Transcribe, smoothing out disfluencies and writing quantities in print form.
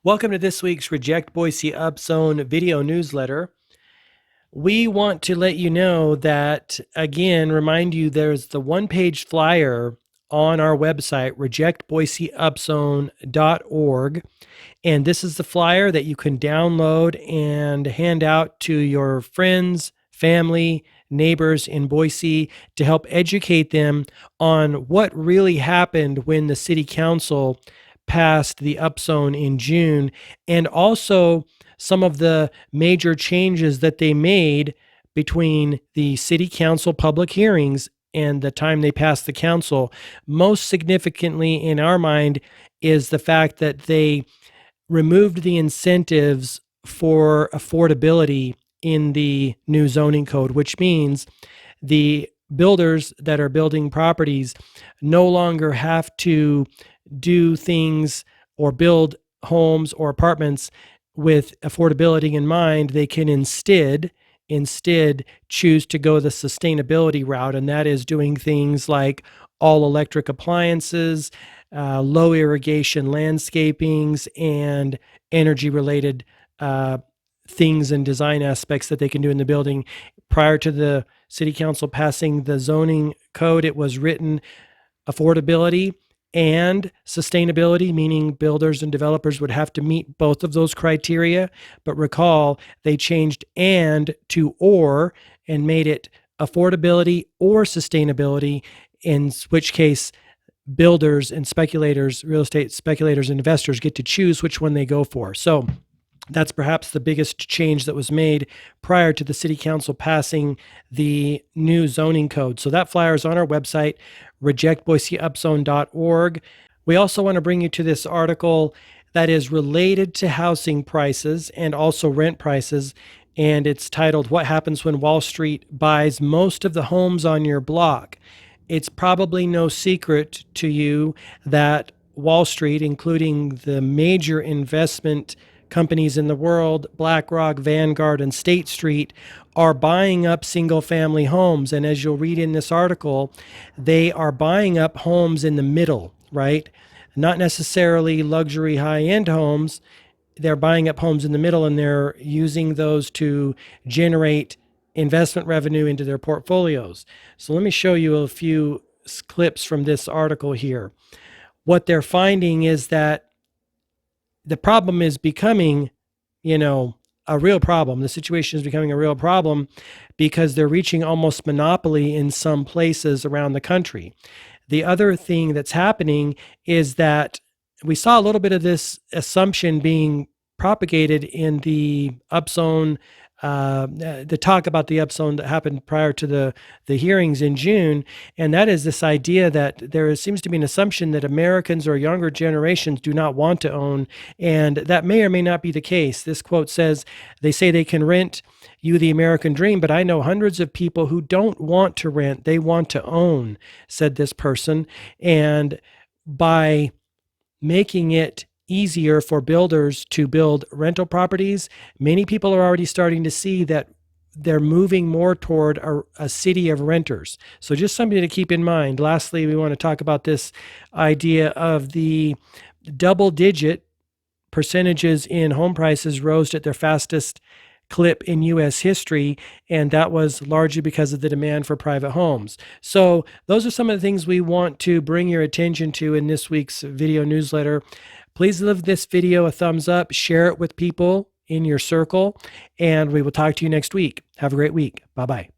Welcome to this week's Reject Boise Upzone video newsletter. We want to let you know that, again, remind you there's the one-page flyer on our website, rejectboiseupzone.org. And this is the flyer that you can download and hand out to your friends, family, neighbors in Boise to help educate them on what really happened when the city council passed the upzone in June, and also some of the major changes that they made between the city council public hearings and the time they passed the council. Most significantly in our mind is the fact that they removed the incentives for affordability in the new zoning code, which means the builders that are building properties no longer have to do things or build homes or apartments with affordability in mind. They can instead choose to go the sustainability route, and that is doing things like all electric appliances, low irrigation landscapings, and energy related things and design aspects that they can do in the building. Prior to the city council passing the zoning code, it was written affordability and sustainability, meaning builders and developers would have to meet both of those criteria. But recall, they changed "and" to "or" and made it affordability or sustainability, in which case builders and speculators, real estate speculators and investors get to choose which one they go for. So that's perhaps the biggest change that was made prior to the city council passing the new zoning code. So that flyer is on our website, rejectboiseupzone.org. We also want to bring you to this article that is related to housing prices and also rent prices, and it's titled, "What Happens When Wall Street Buys Most of the Homes on Your Block." It's probably no secret to you that Wall Street, including the major investment companies in the world, BlackRock, Vanguard, and State Street, are buying up single-family homes. And as you'll read in this article, they are buying up homes in the middle, right? Not necessarily luxury high-end homes. They're buying up homes in the middle, and they're using those to generate investment revenue into their portfolios. So let me show you a few clips from this article here. What they're finding is that the problem is becoming, a real problem. The situation is becoming a real problem because they're reaching almost monopoly in some places around the country. The other thing that's happening is that we saw a little bit of this assumption being propagated in the upzone, the talk about the upzone that happened prior to the hearings in June. And that is this idea that there seems to be an assumption that Americans or younger generations do not want to own. And that may or may not be the case. This quote says, "They say they can rent you the American dream, but I know hundreds of people who don't want to rent, they want to own," said this person. And by making it easier for builders to build rental properties, many people are already starting to see that they're moving more toward a city of renters. So just something to keep in mind. Lastly, we want to talk about this idea of the double-digit percentages in home prices rose at their fastest clip in U.S. history, and that was largely because of the demand for private homes. So those are some of the things we want to bring your attention to in this week's video newsletter. Please give this video a thumbs up, share it with people in your circle, and we will talk to you next week. Have a great week. Bye-bye.